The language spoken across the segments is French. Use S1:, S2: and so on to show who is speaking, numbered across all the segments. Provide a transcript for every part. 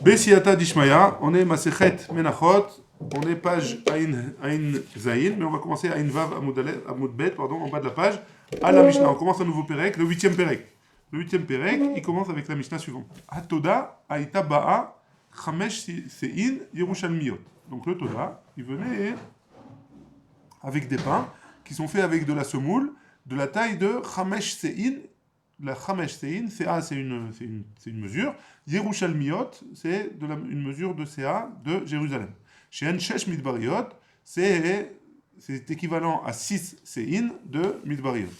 S1: Besiata Dishmaya, on est Masechet Menachot, on est page Ain Zayin, mais on va commencer Ain Vav Amud Bet, pardon, en bas de la page, à la Mishnah. On commence un nouveau Perek, le 8e Perek. Le 8e Perek, il commence avec la Mishnah suivante. Hatoda Aïta Ba'a Chamesh Sein Yerushalmiot. Donc le Toda, il venait avec des pains qui sont faits avec de la semoule, de la taille de Chamesh Sein. La Chamesh Sein, CA c'est une mesure, Yerushalmiot c'est une mesure de CA de Jérusalem. Chez Shesh Midbariot, c'est équivalent à 6 Sein de Midbariot.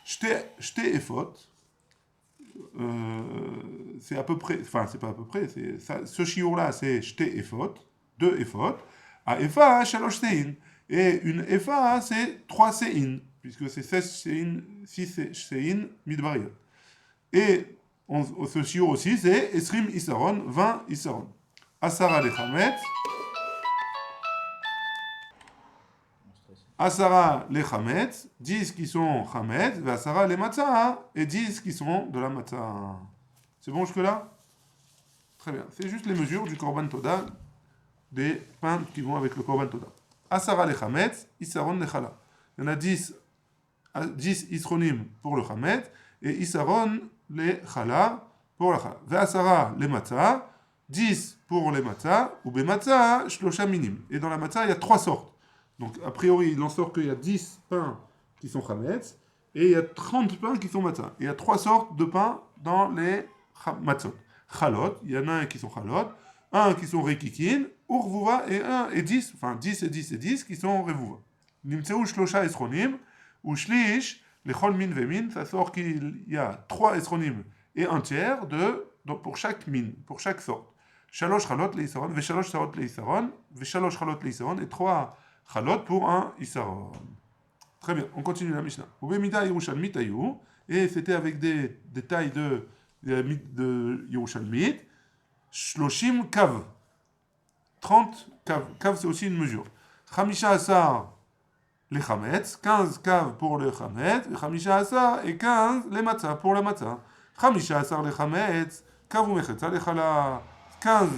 S1: Shte Efot, c'est à peu près, enfin c'est pas à peu près, ce shiur là c'est Shte Efot, 2 Efot, à Efa Shalosh Sein, et une Efa c'est 3 Sein, puisque c'est 16 Sein, 6 Sein Midbariot. Et ce shiur aussi c'est Esrim Isaron, 20 Isaron. Asara le Chametz, Asara les Chametz, 10 qui sont Chametz, et Asara les Matzah, et 10 qui sont de la Matzah. C'est bon jusque-là? Très bien. C'est juste les mesures du Korban Toda, des pains qui vont avec le Korban Toda. Asara les Chametz, Isaron les Chala. Il y en a 10 Isronim pour le Chametz, et Isaron les Chala pour la Chala. Ve Asara les Matzah, 10 pour les Matzah, ou Be Matzah, Shlosha Minim. Et dans la Matzah, il y a 3 sortes. Donc, a priori, il en sort qu'il y a 10 pains qui sont chametz, et il y a 30 pains qui sont matzah. Et il y a 3 sortes de pains dans les matzot. Chalot, il y en a un qui sont chalot, un qui sont rekikin, urvuva, et 10, enfin 10 et 10 et 10 qui sont revuva. Nimtseu shlosha esronim, ou shlish, les chol min vemin, ça sort qu'il y a 3 esronim et un tiers pour chaque min, pour chaque sorte. Shalosh chalot leisaron, ve shalosh sarot leisaron, ve shalosh chalot leisaron, et 3 Chalot pour un Isaron. Très bien, on continue la Mishnah. Ubemida Yerushalmit Ayou, et c'était avec des tailles de Yerushalmit, Shloshim Kav. 30 Kav. Kav c'est aussi une mesure. Chamisha Asar les Chametz, 15 Kav pour le Chametz, et Chamisha Asar et 15 les Matzah pour la Matzah. Chamisha Asar les Chametz, Kav ou Mechetza les Chala, 15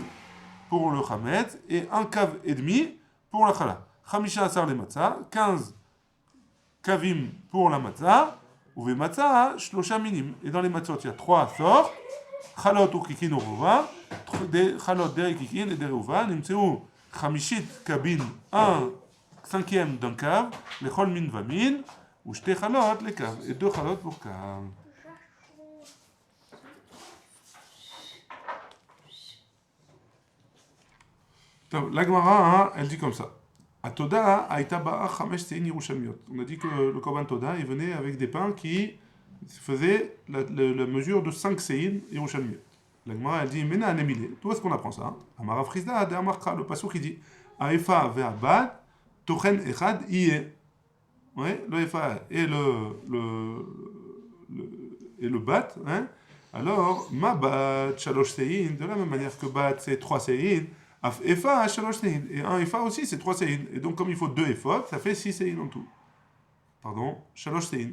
S1: pour le Chametz, et 1 Kav et demi pour la Chala. Chamisha Asar les Matzah, 15 kavim pour la Matzah, ou ve Matzah, Shlosha Minim. Et dans les Matzot, il y a 3 sortes, Chalot ou Kikin ou Reuva, des Chalot, des Kikin et des Reuva, Nimtseu, Chamishit Kabin, 1 cinquième d'un kav, les Chol Min Vamin, ou Shte Chalot, les kav, et 2 Chalot pour kav. La Gemara, elle dit comme ça. Toda Aïta Ba'a Chamesh Sein Yerushalmiot. On a dit que le Korban Toda, il venait avec des pains qui faisaient la mesure de 5 Sein Yerushalmiot. La Gemara, elle dit, Mena Anemile. D'où est-ce qu'on apprend ça? Amara Frisda, de Amarkha, le pasuk qui dit, Aefa ve'abad, Tochen Echad Iye. Ouais, le Efa et le bat, hein? Alors, ma bat, Shalosh Sein, de la même manière que bat, c'est 3 Sein, Efa, Shalosh Sein. Et un Efa aussi, c'est 3 Sein. Et donc, comme il faut 2 Efot, ça fait 6 Sein en tout. Pardon, Shalosh Sein.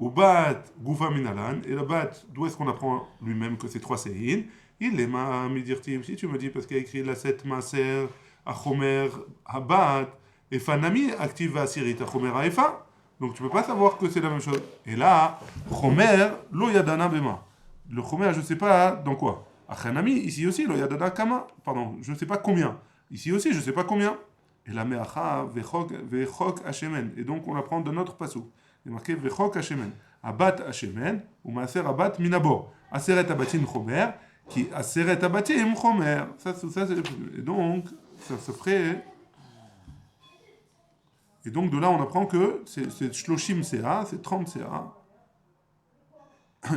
S1: Ou Bat, Goufa Minalan. Et le Bat, d'où est-ce qu'on apprend lui-même que c'est 3 Sein? Il est ma Midirtim. Si tu me dis, parce qu'il a écrit la 7 Maser, Achomer, Habat, Efa Nami, active Asirit, Achomer, Efa. Donc, tu ne peux pas savoir que c'est la même chose. Et là, Chomer, Lo Yadana Bema. Le Chomer, je ne sais pas dans quoi. Achanami, ici aussi, lo yadada kama, pardon, je ne sais pas combien. Ici aussi, je ne sais pas combien. Et la me'acha vechok hashemen. Et donc, on apprend de notre passou. Il est marqué vechok hashemen. Abat hashemen, ou maaser abat minabor. Aseret abatim chomer, qui aseret abatim chomer. Ça, et donc, ça se ferait. Et donc, de là, on apprend que c'est shloshim CA, c'est 30 CA.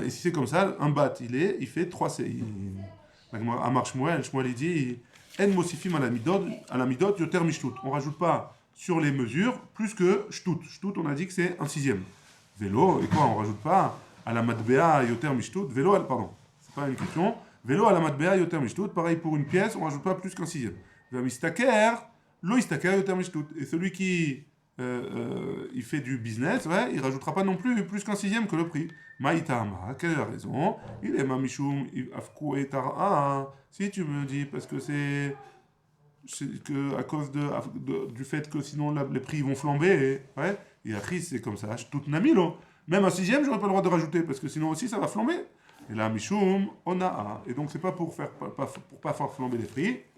S1: Et si c'est comme ça, un bat, il fait 3 CI. Amar Shmuel il dit En mosifim à la midot yoter mishtut. On ne rajoute pas sur les mesures plus que shtut. Shtut, on a dit que c'est un 6e. Vélo, et quoi, on ne rajoute pas à la matbea yoter mishtut. Vélo, pardon, c'est pas une question. Vélo à la matbea yoter mishtut. Pareil pour une pièce, on ne rajoute pas plus qu'un 6e. Vamistaker, lo istaker yoter mishtut. Et celui qui il fait du business, ouais, il rajoutera pas non plus qu'un sixième que le prix. Maïtama, quelle est la raison? Il est mamichoum, afkou et tara. Si tu me dis, parce que c'est que à cause du fait que sinon les prix vont flamber, ouais, et après c'est comme ça, toute namilo. Même un sixième, j'aurais pas le droit de rajouter, parce que sinon aussi ça va flamber. Et là, Michoum, Onaa. Et donc c'est pas pour pas faire flamber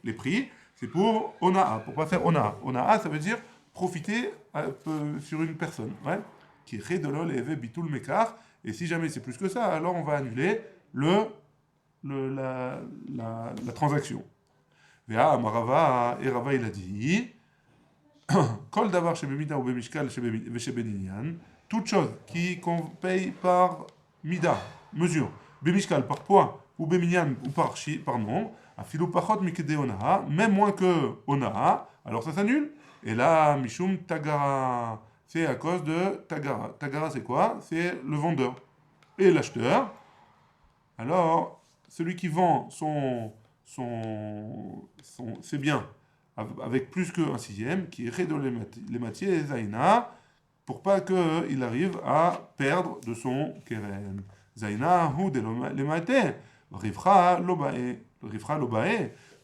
S1: les prix, c'est pour Onaa, pour pas faire Onaa. Onaa, ça veut dire profiter sur une personne, ouais, qui est Redolol et Bitul Mekar. Et si jamais c'est plus que ça, alors on va annuler la transaction. Vea, Marava, et Rava il a dit, Kol davar chez Bemida ou Bemishkal chez Beninyan, toute chose qu'on paye par Mida, mesure, Bemishkal par poids, ou Beminyan ou par nombre, Afilou Pachot Mikede Onaha, même moins que Onaha, alors ça s'annule. Et là, Mishum Tagara, c'est à cause de Tagara. Tagara c'est quoi? C'est le vendeur. Et l'acheteur, alors, celui qui vend ses biens avec plus qu'un sixième, qui est Redo les matières et Zaina, pour pas qu'il arrive à perdre de son keren. Zaina, hu de les matières, rifra lobae.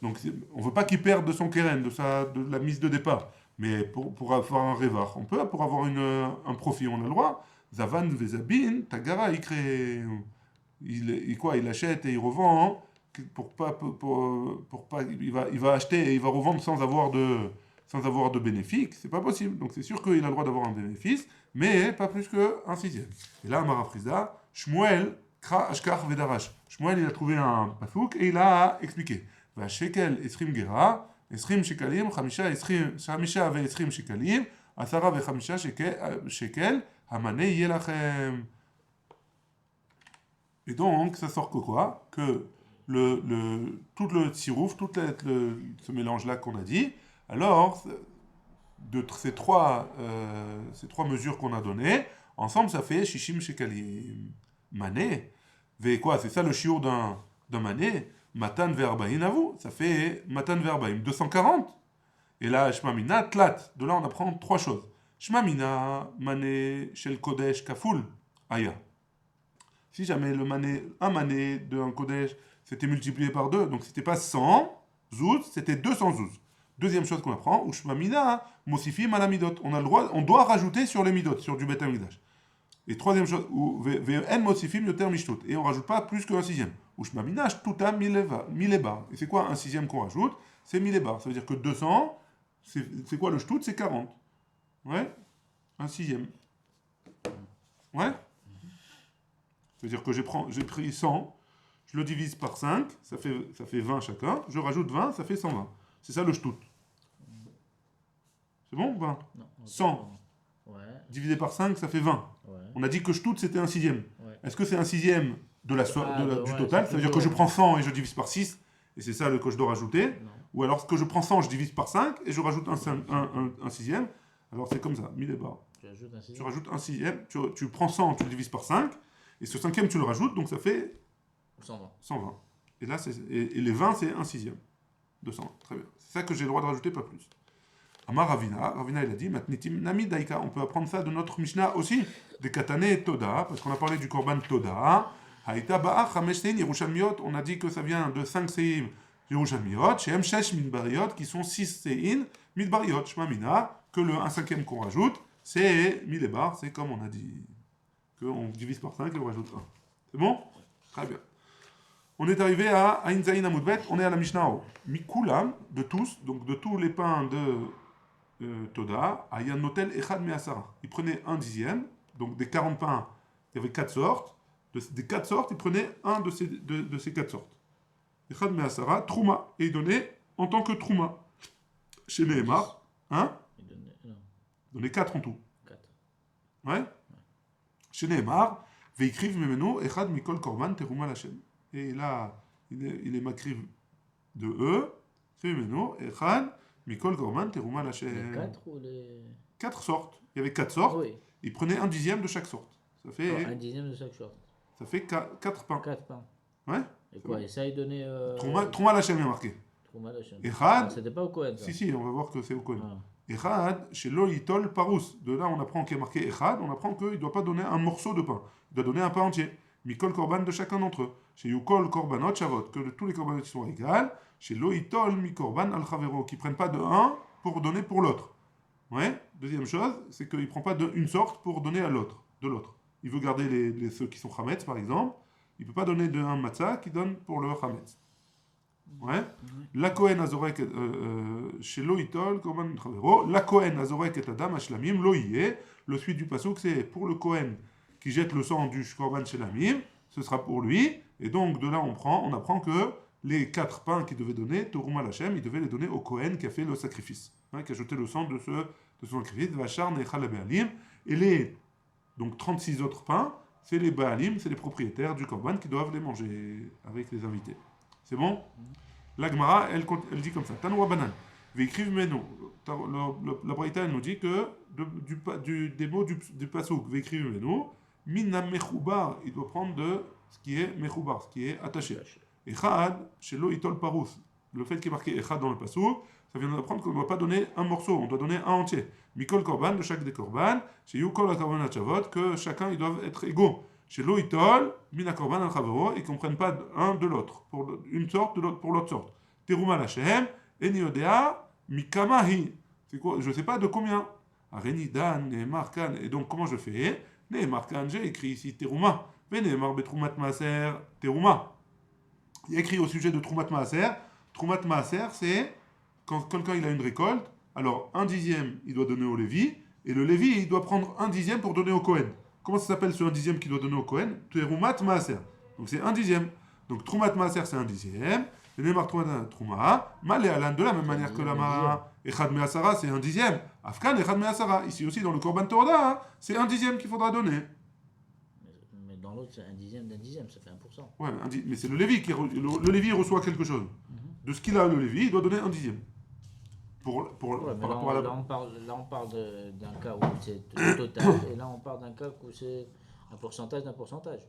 S1: Donc, on veut pas qu'il perde de son keren, de la mise de départ. Mais pour avoir un revar, on peut, pour avoir un profit, on a le droit. Zavan vezabin, tagara, il crée. Il achète et il revend, hein, pour pas, il va acheter et il va revendre sans avoir de bénéfice, c'est pas possible. Donc c'est sûr qu'il a le droit d'avoir un bénéfice, mais pas plus qu'un sixième. Et là, Marafrisa, Shmuel, Kra Ashkar Vedarash. Shmuel, il a trouvé un pasouk et il a expliqué. Va shekel esrim gera, esrim shekalim, chamisha ve esrim shekalim, asara ve chamisha shekel, hamane yelachem. Et donc, ça sort que quoi? Que tout le tsirouf, ce mélange-là qu'on a dit, alors, de ces trois mesures qu'on a données, ensemble, ça fait shishim shekalim. Mané. Ve quoi? C'est ça le shiur d'un mané. Matan verbaïn à vous. Ça fait matan verbaïn. 240. Et là, shmamina tlat. De là, on apprend trois choses. Shmamina, mané, shel kodesh kafoul. Aya. Si jamais un mané d'un Kodesh c'était multiplié par 2, donc c'était pas 100 zouz, c'était 200 zouz. Deuxième chose qu'on apprend, Ushmamina, Mosifim à la midot. On doit rajouter sur les midot, sur du Bet Amikdash. Et troisième chose, En Mosifim yoter mishtut. Et on rajoute pas plus qu'un sixième. Ushmamina, shtuta milebar. Et c'est quoi un sixième qu'on rajoute? C'est milebar. Ça veut dire que 200, c'est quoi le shtut? C'est 40. Ouais? Un sixième. Ouais? C'est-à-dire que j'ai pris 100, je le divise par 5, ça fait 20 chacun, je rajoute 20, ça fait 120. C'est ça le shtout. C'est bon ou pas?
S2: Non,
S1: 100
S2: ouais.
S1: divisé par 5, ça fait 20.
S2: Ouais.
S1: On a dit que shtout c'était un sixième.
S2: Ouais.
S1: Est-ce que c'est un sixième du
S2: ouais,
S1: total? Ça veut dire que je prends 100 et je divise par 6, et c'est ça que je dois rajouter.
S2: Non.
S1: Ou alors que je prends 100, je divise par 5, et je rajoute un sixième. Alors c'est comme ça, 1000 et barres. Tu rajoutes un sixième, tu prends 100, tu le divises par 5, et ce cinquième tu le rajoutes, donc ça fait 120. Et là, et les 20, c'est un sixième. 200. Très bien. C'est ça que j'ai le droit de rajouter, pas plus. Amar Ravina, il a dit, Matnitim Nami Daika, on peut apprendre ça de notre Mishnah aussi, des Katane Toda, parce qu'on a parlé du Korban Toda. Haïta Ba'ach Hameshtein Yerushalmiot, on a dit que ça vient de 5 Seim Yerushalmiot, chez M6 Midbariot, qui sont 6 Sein Midbariot, Shmamina, que le 1 cinquième qu'on rajoute, c'est 1000 bar, c'est comme on a dit, qu'on divise par 5 et on rajoute 1. C'est bon? Très bien. On est arrivé à Ain Zayin Amoudbet, on est à la Mishnah. Mikulam, de tous, donc de tous les pains de Toda, Ayan Notel Echad Measara. Il prenait un dixième, donc des 40 pains, il y avait 4 sortes. Des 4 sortes, il prenait un de ces 4 sortes. Echad Measara, Trouma, et il donnait en tant que Trouma. Chez Nehemar, hein? Il donnait 4 en tout.
S2: 4.
S1: Ouais? Chez Nehemar, Veikriv Memeno, Echad Mikol Korban, Teruma Lachem. Et là, il est makriv de eux, Memeno, Echad, Mikol Korban, Teruma Lachem.
S2: Les 4 ou les.
S1: 4 sortes. Il y avait 4 sortes.
S2: Oui.
S1: Il prenait un dixième de chaque sorte. Ça fait.
S2: Un dixième de chaque sorte.
S1: Ça fait 4 pains.
S2: 4 pains.
S1: Ouais?
S2: Et quoi? Et ça, il donnait.
S1: Trouma Lachem est marqué.
S2: Trouma Lachem.
S1: Echad.
S2: C'était pas au Kohen.
S1: Si, on va voir que c'est au Kohen. Echad, chez lo yitol parous. De là, on apprend qu'il est marqué Echad, on apprend qu'il ne doit pas donner un morceau de pain. Il doit donner un pain entier. Mikol korban de chacun d'entre eux. Chez Yukol korbanot shavot, que tous les korbanot sont égales. Chez lo yitol mi korban al chavero, qui ne prennent pas de un pour donner pour l'autre. Ouais. Deuxième chose, c'est qu'il ne prend pas une sorte pour donner à l'autre, de l'autre. Il veut garder ceux qui sont chametz, par exemple. Il ne peut pas donner de un matzah qui donne pour le chametz. Ouais. La Kohen azorek chez Loïtol, Korban Travero. La Kohen azorek et Adam Ashlamim, Loïe. Le suite du pasouk, c'est pour le Kohen qui jette le sang du Korban Shlamim, ce sera pour lui. Et donc, de là, on apprend que les 4 pains qu'il devait donner, Toruma Lachem, il devait les donner au Kohen qui a fait le sacrifice, hein, qui a jeté le sang de son sacrifice, Vachar Nechal Be'alim. Et les donc 36 autres pains, c'est les Baalim, c'est les propriétaires du Korban qui doivent les manger avec les invités. C'est bon? La Gemara, elle dit comme ça. Tanoua banan. Vécrive meno. La Braïta, elle nous dit que des mots du pasouk, vécrive meno, minna mechoubar, il doit prendre de ce qui est mechoubar, ce qui est attaché. Echad, chez lo itol parous. Le fait qu'il est marqué echad dans le pasouk, ça vient d'apprendre qu'on ne doit pas donner un morceau, on doit donner un entier. Mikol korban, de chaque des korban, chez yukol korban achavot, que chacun, ils doivent être égaux. Chez Loïtol, Mina Korban al Chavero, ils ne comprennent pas un de l'autre, pour une sorte de l'autre pour l'autre sorte. Teruma Lachem, Eniodea, Mikamahi. C'est quoi? Je ne sais pas de combien. Areni Dan, Nehemar Kan. Et donc, comment je fais? Nehemar Kan, j'ai écrit ici Teruma. Nehemar Betrumat Maaser, Teruma. Il y a écrit au sujet de Trumat Maaser. Trumat Maaser, c'est quand quelqu'un il a une récolte, alors 1/10, il doit donner au Lévi, et le Lévi, il doit prendre 1/10 pour donner au Kohen. Comment ça s'appelle ce 1/10 qu'il doit donner au Kohen? Terumat Maaser. Donc c'est 1/10. Donc Trumat Maaser c'est 1/10. Et Neymar Trouma, Malé Alan de la même manière que la Mara. Echad Measara c'est 1/10. Afkan Echad Measara. Ici aussi dans le Korban Torah, c'est 1/10 qu'il faudra donner.
S2: Mais dans l'autre, c'est 1/10 d'un dixième, ça fait 1%.
S1: Ouais, mais c'est le Lévi le Lévi reçoit quelque chose. De ce qu'il a, le Lévi, il doit donner 1/10.
S2: Ouais,
S1: Par rapport à la...
S2: là, on parle d'un cas où c'est le total, et là, on parle d'un cas où c'est un pourcentage d'un pourcentage.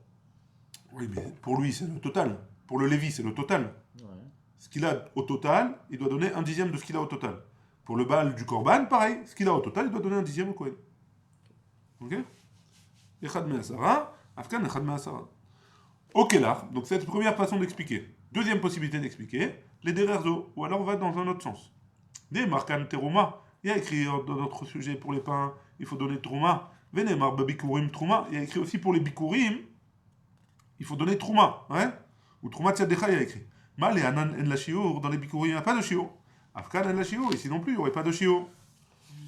S1: Oui, mais pour lui, c'est le total. Pour le Lévi, c'est le total.
S2: Ouais.
S1: Ce qu'il a au total, il doit donner 1/10 de ce qu'il a au total. Pour le Baal du Korban, pareil. Ce qu'il a au total, il doit donner 1/10 au Kohen. Ok? Echad me'asara, afkan echad me'asara. Ok là, donc c'est la première façon d'expliquer. Deuxième possibilité d'expliquer, les dererzo, ou alors on va dans un autre sens. Des markan teruma, il y a écrit dans notre sujet pour les pains, il faut donner trouma. Venemar bikurim trouma, il y a écrit aussi pour les bikurim, il faut donner trouma, hein? Ou trouma tzaddecha, il y a écrit. Mal et anan en la shiur, dans les bikurim, il n'y a pas de shiur. Afkan en la shiur, ici non plus, il n'y aurait pas de shiur.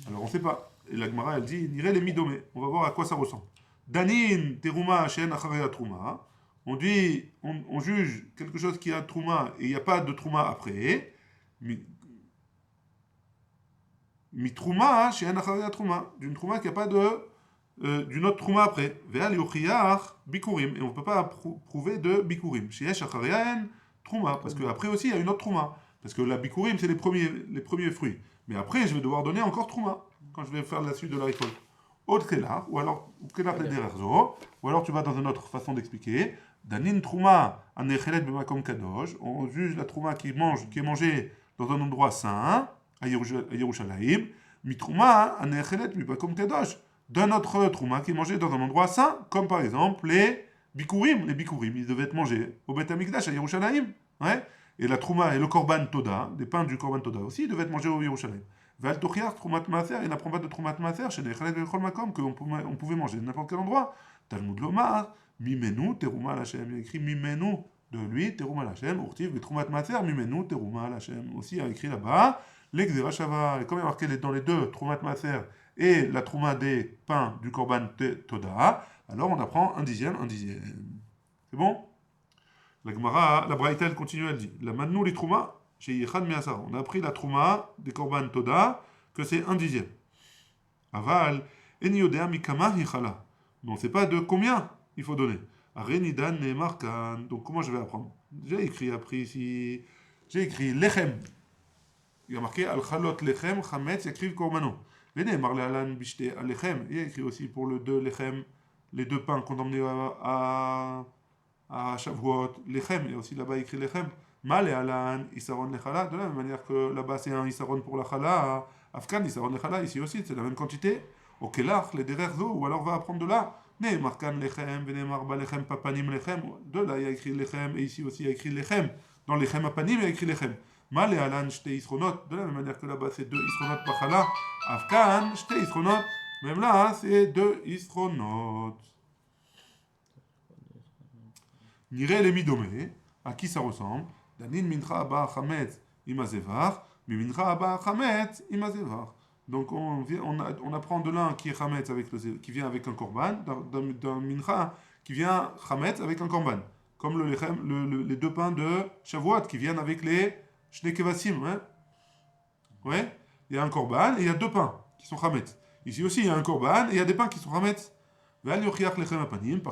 S1: Alors on ne sait pas. Et la Gemara, elle dit, niré les midomé. On va voir à quoi ça ressemble. Danin teruma shen acharaya trouma. On dit, on juge quelque chose qui a trouma et il n'y a pas de trouma après. Mi trouma chez un acharaya trouma. D'une trouma qui n'a pas d'une autre trouma après. Ve'al yochiyach bikurim. Et on ne peut pas prouver de bikurim. Chez acharaya trouma. Parce qu'après aussi, il y a une autre trouma. Parce que la bikurim, c'est les premiers fruits. Mais après, je vais devoir donner encore trouma quand je vais faire la suite de la récolte. Autre kelar, ou alors ou alors tu vas dans une autre façon d'expliquer. Danin trouma anechelet b'makom kadosh. On juge la trouma qui est mangée dans un endroit saint, à Yerushalayim. Mi trouma anechelet b'makom kadosh. D'un autre trouma qui est mangé dans un endroit saint, comme par exemple les bikurim. Les bikurim, ils devaient être mangés au Beth Amikdash à Yerushalayim. Ouais. Et la trouma et le korban toda, des pains du korban toda aussi, devaient être mangés au Yerushalayim. Val Tochiar, Troumat Maaser, il n'apprend pas de Troumat Maaser chez les Khaled Bechol Makom, qu'on pouvait manger de n'importe quel endroit. Talmud Lomar, Mimenu, Teruma Lachem. Il a écrit Mimenu de lui, Teruma Lachem, Urtiv, Troumat Maaser, Mimenu, Teruma Lachem. Aussi, il a écrit là-bas, l'Exera Shava. Et comme il y a marqué dans les deux, Troumat Maaser et la Trouma des pains du Korban Toda, alors on apprend 1/10. C'est bon? La Gemara, la Braïta, elle continue, elle dit la Manu li Trouma. On a appris la trouma des korban toda que c'est 1/10. Aval, eniodea mikama hichala. Mais on ne sait pas de combien il faut donner. Arenidan neemar kan. Donc comment je vais apprendre? J'ai appris ici. J'ai écrit lechem. Il y a marqué al chalot lechem chametz yakriv kormano. Veneemar lealan bishte al lechem. Il y a écrit aussi pour le 2 lechem, les 2 pains qu'on emmenait à Shavuot. Lechem, il y a aussi là-bas écrit lechem. Mal et Alan, Isaron le Chala, de la même manière que là-bas c'est un Isaron pour la Chala, Afkan, Isaron Lechala, ici aussi, c'est la même quantité. Au Kelach, les dererzo, ou alors on va apprendre de là. Ne'emar kan lechem, ve'ne'emar ba lechem, papanim lechem. De là, il y a écrit lechem, et ici aussi, il y a écrit lechem. Dans lechem apanim, il y a écrit lechem. Mal et alan, shte isronot. De la même manière que là-bas, c'est 2 isronot bachala. Afkan, shte isronot. Même là, c'est 2 isronot. Niré les midomé. À qui ça ressemble? Danin mincha abba chametz imazevach, mi mincha abba chametz imazevach. Donc on apprend de l'un qui est chametz qui vient avec un korban, d'un mincha qui vient chametz avec un korban. Comme les 2 pains de Shavuot qui viennent avec les shnei kevasim. Hein? Ouais? Il y a un korban et il y a 2 pains qui sont chametz. Ici aussi il y a un korban et il y a des pains qui sont chametz. Par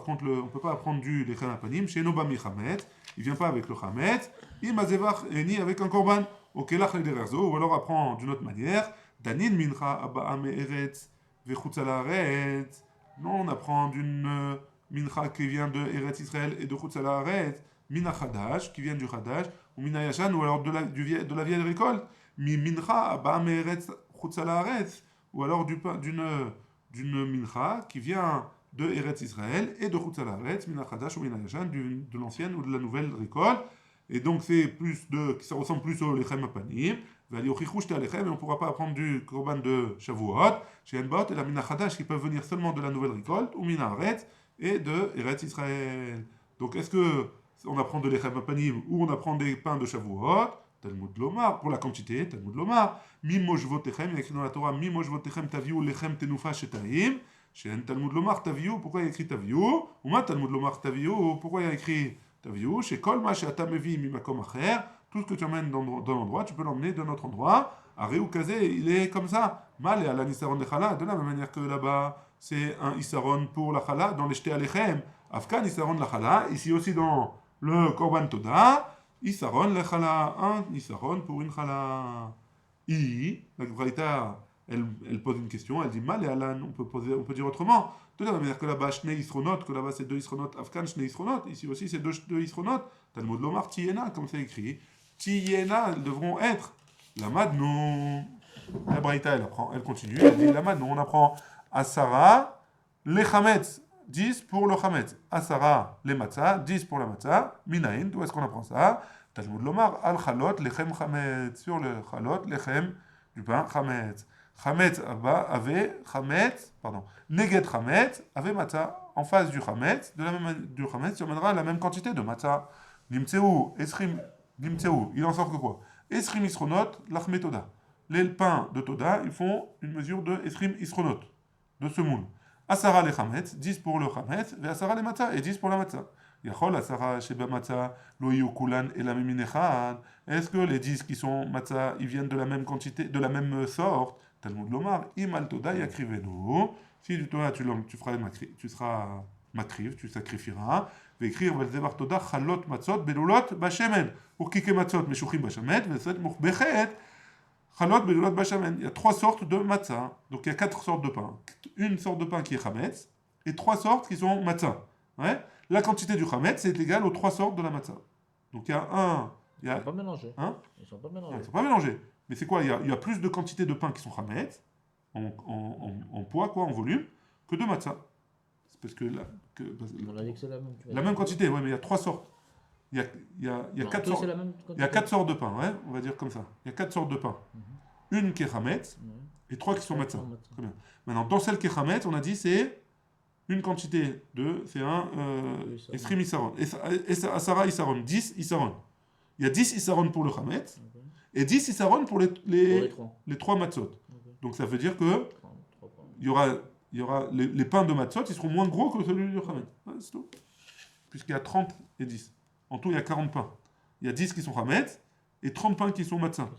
S1: contre, on ne peut pas apprendre du lechem apanim, chez Nobami chametz, il ne vient pas avec le chametz, imazevach ni avec un korban, au kelach le dererzo, ou alors apprend d'une autre manière, danin mincha abba me'eretz, vechutz al haaretz. Non, on apprend d'une mincha qui vient de Eretz Israël et de chutz al haaretz, mina chadash, qui vient du chadash, ou mina yashan, ou alors de la vieille récolte, mi mincha abba me'eretz chutz al haaretz, ou alors d'une mincha qui vient de Eretz Israël et de Chutz Haaretz, Mina Chadash ou Mina Yashan, de l'ancienne ou de la nouvelle récolte. Et donc ça ressemble plus au Lechem Apanim. Et on ne pourra pas apprendre du Korban de Shavuot, chez Enbot et la Mina Chadash qui peuvent venir seulement de la nouvelle récolte, ou Mina Haaretz et de Eretz Israël. Donc est-ce qu'on apprend de Lechem Apanim ou on apprend des pains de Shavuot? Talmud Lomar, pour la quantité, Talmud Lomar, Mimoshvotechem, il y a écrit dans la Torah, Mimoshvotechem taviou lechem tenufa shetaim. Chez un Talmud Lomar Taviou, pourquoi il y a écrit Taviou? Ou ma Talmud Lomar Taviou, pourquoi il y a écrit Taviou? Chez Kol Ma Sheata Mevi Mimakom Acher, tout ce que tu emmènes d'un endroit, tu peux l'emmener d'un autre endroit. Areu Kazé, il est comme ça. Mal et à la Nisaron de Chala, de la même manière que là-bas, c'est un Isaron pour la Chala, dans les Shte Alechem. Afkan Isaron la Chala, ici aussi dans le Korban Toda, Isaron la Chala, un Isaron pour une Chala. La Braïta. Elle pose une question, elle dit mal et alan, on peut dire autrement. De la même manière que là-bas, shnei isronot, que là-bas c'est 2 isronot, afkan shnei isronot, ici aussi c'est 2 isronot. Talmud Lomar tiyena, comme c'est écrit. Tiyena, elles devront être. La madnou. La Braïta, elle continue, elle dit la madnou, on apprend Asara, les chametz, 10 pour le chametz. Asara, les matzah, 10 pour la matzah. Minaïn, d'où est-ce qu'on apprend ça? Talmud Lomar, al chalot, lechem chametz, sur le chalot, lechem, du pain chametz. Chametz avait chametz, pardon, neget chametz avait matzah. En face du chametz, du chametz, tu amèneras la même quantité de matzah. Nimtseu, esrim, nimtseu, il en sort que quoi? Esrim isronot, lachme toda. Les pains de toda, ils font une mesure de esrim isronot, de semoun. Asara le chametz, 10 pour le chametz, et asara le matzah, et 10 pour la matzah. Yachol asara sheba matzah, lo yu kulan et la même inechad. Est-ce que les 10 qui sont matzah, ils viennent de la même quantité, de la même sorte? Talmud Lomar, imal toda yakrivenu. Si toi tu seras makriv, tu sacrifieras. Écrire velzevar toda chalot matzot belulot bashemen. Pour kike matzot meshuchim bashamet, veset muchbechet chalot belulot bashamen. Il y a 3 sortes de matzah. Donc il y a 4 sortes de pain. Une sorte de pain qui est chametz et 3 sortes qui sont matzah. Ouais? La quantité du chametz est égale aux 3 sortes de la matzah. Donc il y a un.
S2: Ils ne sont pas mélangés.
S1: Hein?
S2: Ils ne sont pas mélangés.
S1: Non, ils ne sont pas mélangés. Mais c'est quoi? Il y a plus de quantité de pain qui sont chametz, en poids, quoi, en volume, que de matzah. C'est parce que
S2: On a dit que c'est la même.
S1: la même quantité, ouais, mais il y a 3 sortes. Il y a 4 sortes. Il y a 4 sortes de pain, ouais, on va dire comme ça. Il y a 4 sortes de pain. Une qui est chametz et 3 qui sont matzah. Très bien. Maintenant, dans celle qui est chametz, on a dit c'est une quantité de, c'est un esrim isaron. Asara isaron, 10 isaron. Il y a 10 isaron pour le chametz. Et 10 isaron pour les 3 matzot. Okay. Donc ça veut dire que il y aura les pains de matzot, ils seront moins gros que celui du chametz. Ouais, c'est tout. Puisqu'il y a 30 et 10. En tout, il y a 40 pains. Il y a 10 qui sont chametz et 30 pains qui sont matzah.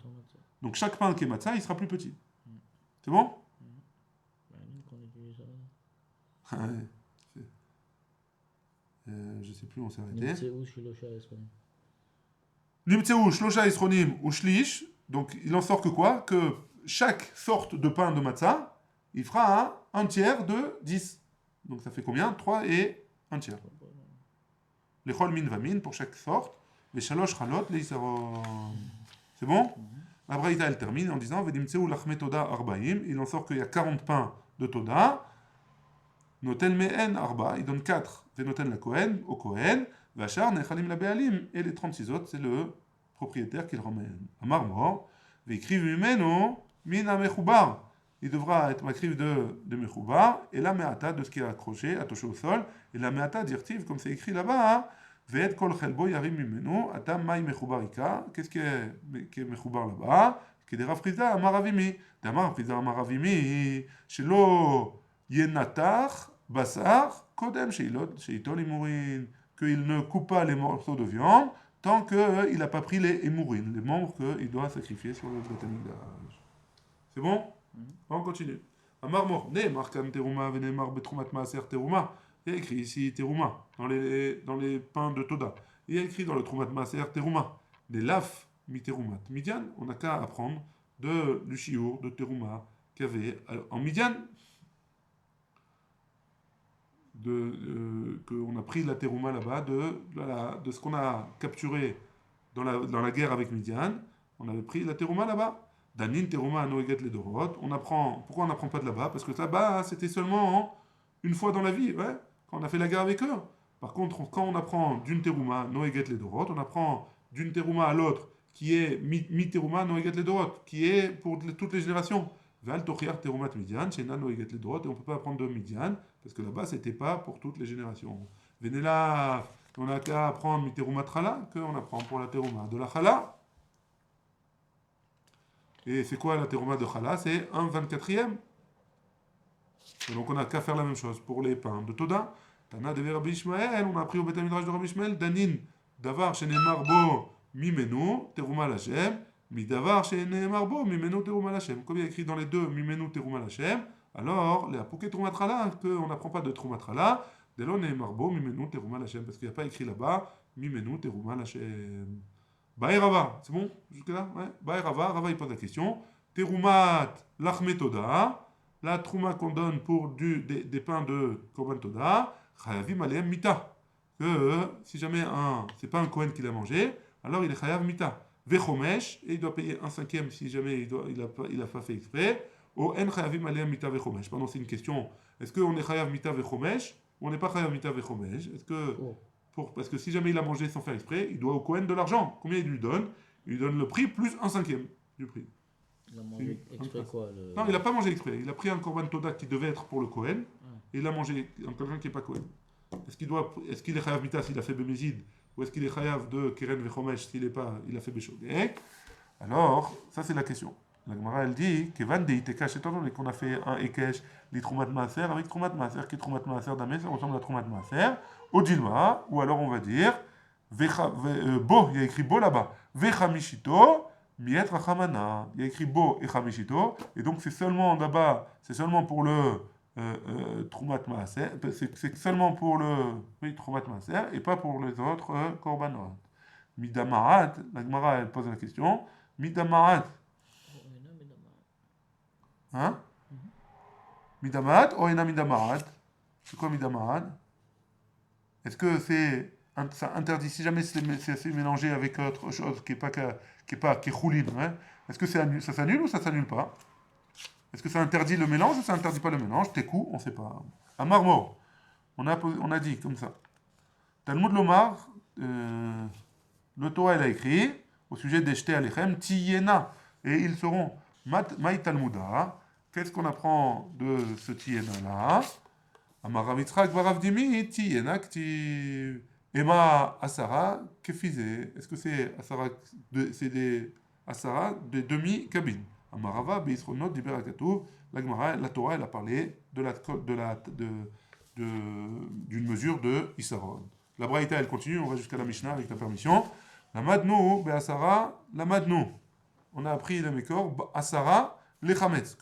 S1: Donc chaque pain qui est matzah, il sera plus petit. C'est bon? Je sais plus, on s'est arrêté. Nimtseu, shlosha isronim ou shlish. Donc il en sort que quoi? Que chaque sorte de pain de matzah, il fera un tiers de 10. Donc ça fait combien? 3 et 1 tiers. Les chol min va min pour chaque sorte. Les shalosh chalot, les isaron. C'est bon? La Braïta, elle termine en disant Vedimtseu lachme toda arbaim. Il en sort qu'il y a 40 pains de toda. Notel mehen arba. Il donne 4. Venoten la Kohen, au Kohen. Vachar nechalim la bealim. Et les 36 autres, c'est le propriétaire qui le ramène. Amar mort. Veikriv mimeno mina mechubar. Il devra être makriv de mechoubar. Et la meata de ce qui est accroché, attaché au sol. Et la meata dirtiv, comme c'est écrit là-bas. Ve'et kol chelbo yarim mimenu, atam mai mechubarika. Qu'est-ce qui est mechoubar là-bas? Qui est des rafriza amaravimi. Damar rafriza amaravimi. Shelo yenatach basar kodem sheitol imourin. Qu'il ne coupe pas les morceaux de viande tant qu'il n'a pas pris les imourin, les membres qu'il doit sacrifier sur le Betamikdash. C'est bon? On continue. Amar mor, ne markan teruma venemar betrumat maaser teruma. Il y a écrit ici Teruma, dans les pains de Toda. Il y a écrit dans le Trumat Maaser Teruma. Les laf mi Terumat. Midian, on n'a qu'à apprendre du chiour de Teruma qu'il y avait en Midian. Qu'on a pris la Teruma là-bas, de ce qu'on a capturé dans la guerre avec Midian. On avait pris la Teruma là-bas. Danin Teruma Noeget les Dorot. Pourquoi on n'apprend pas de là-bas? Parce que là-bas, c'était seulement une fois dans la vie, ouais, quand on a fait la guerre avec eux. Par contre, quand on apprend d'une Teruma, Noeget les Dorot, on apprend d'une Teruma à l'autre, qui est mi Teruma, Noeget les Dorot, qui est pour toutes les générations. Val Tochiar Terumat Midian, Shena Noeget les Dorot, et on ne peut pas apprendre de Midian, parce que là-bas, c'était pas pour toutes les générations. Venez là, on n'a qu'à apprendre mi Teruma Trala, qu'on apprend pour la Teruma de la Chala. Et c'est quoi la Teruma de Chala? C'est 1/24e. Et donc on n'a qu'à faire la même chose pour les pains de Toda. Tana de Rabbi Ishmael, on a appris au Beth Midrash de Rabbi Ishmael, Danin, Davar shenemar bo mimenu, Teruma Lashem, mi Davar shenemar bo mimenu Teruma Lashem. Comme il y a écrit dans les deux, mimenu Teruma Lashem, alors les Apouké Teruma Trala, qu'on n'apprend pas de Teruma Trala, Delo nemar bo mimenu Teruma Lashem, parce qu'il n'y a pas écrit là-bas, mimenu Teruma Lashem. Bae Rava, c'est bon jusque-là? Ouais. Bae Rava, Rava il pose la question. Terumat lachme Toda. La trouma qu'on donne pour des pains de Korban Toda, Chayavim Aleem Mita. Que si jamais c'est pas un Kohen qui l'a mangé, alors il est Chayav Mita. Vechomesh, et il doit payer 1/5 si jamais il a pas fait exprès. Ou En Chayavim Aleem Mita Vechomesh. Pardon, c'est une question. Est-ce qu'on est Chayav Mita Vechomesh ou on n'est pas Chayav Mita Vechomesh? Parce que si jamais il a mangé sans faire exprès, il doit au Kohen de l'argent. Combien il lui donne? Il lui donne le prix plus 1/5 du prix.
S2: Il a mangé exprès quoi
S1: Non, il n'a pas mangé exprès. Il a pris un Korban Toda qui devait être pour le Kohen, et il a mangé quelqu'un qui n'est pas Kohen. Est-ce qu'il est Chayav Mita s'il a fait Bémézid, ou est-ce qu'il est Chayav de Keren Vechomesh s'il a fait Béchodek? Alors, ça c'est la question. La Gemara elle dit que Van de Itekash, étant donné qu'on a fait un Ekesh, les Troumat Maaser, avec Troumat Maaser, qui est Troumat Maaser d'Amé, ça ressemble à Troumat Maaser, au Dilma, ou alors on va dire, Bo, il y a écrit Bo là-bas, Vechamishito, Miet Rachamana. Il y a écrit Bo et Chamishito, et donc c'est seulement là-bas, c'est seulement pour le Troumat Maaser, c'est seulement pour le Troumat Maaser, et pas pour les autres Korbanot. Midamarat, la Gemara elle pose la question, Midamarat. Hein? Midamarat ou ena midamarat? C'est quoi midamarat? Est-ce que ça interdit, si jamais c'est mélangé avec autre chose qui est choulin, hein? Est-ce que ça s'annule ou ça s'annule pas? Est-ce que ça interdit le mélange ou ça interdit pas le mélange? Tekou, on sait pas. À Marmor, on a dit comme ça. Talmud Lomar, le Torah elle a écrit au sujet des jetés alechem, tiyena, et ils seront maï talmuda. Qu'est-ce qu'on apprend de ce tiyena là? Amar Yitzchak barav dimi tiyena kti ema asara kefizé. Est-ce que c'est asara des asara de demi cabine? Amarava beisronot diberakatouv. La Torah elle a parlé d'une mesure de Issaron. La Braïta elle continue, on va jusqu'à la Mishnah avec ta permission. La madnou be'asara la madnou. On a appris le Mekor asara les chametz,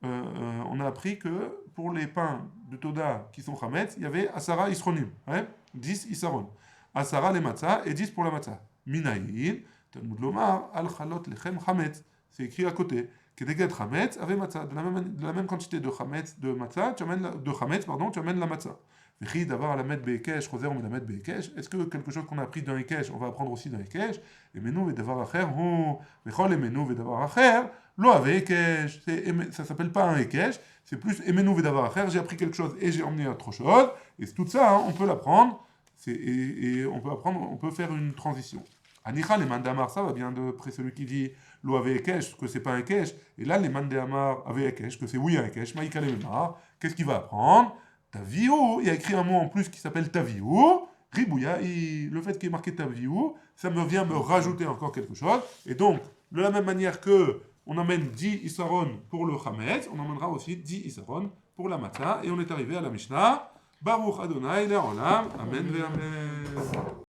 S1: on a appris que pour les pains de Toda qui sont chametz, il y avait asara isronim, hein, 10 isaron. Asara les matzah et 10 pour la matzah. Minayin, Talmud Lomar, al chalot lechem chametz. C'est écrit à côté. Kedeged chametz avec matzah. De la même quantité de chametz, de matzah, tu amènes tu amènes la matzah. V'chi d'avoir à la mettre bekesh, choser on la mettre bekesh. Est-ce que quelque chose qu'on a appris dans Ekesh, on va apprendre aussi dans Ekesh? Et menu d'avoir acher, v'chol et menu d'avoir acher, lo ave Ekesh. Ça s'appelle pas un Ekesh, c'est plus emenu d'avoir acher. J'ai appris quelque chose et j'ai emmené autre chose. Et tout ça, hein, on peut l'apprendre. Et on peut apprendre, on peut faire une transition. Anicha, les mandamar, ça va bien d'après celui qui dit lo ave Ekesh, que c'est pas un Ekesh. Et là, les mandamar ave Ekesh, que c'est oui un Ekesh. Maïka le memar, qu'est-ce qu'il va apprendre? Taviou, il y a écrit un mot en plus qui s'appelle Taviou. Ribouya, le fait qu'il y ait marqué Taviou, ça me vient me rajouter encore quelque chose. Et donc, de la même manière que on amène 10 Isaron pour le Chametz, on emmènera aussi 10 Isaron pour la Matzah. Et on est arrivé à la Mishnah. Baruch Adonai Le'olam. Amen ve Amen.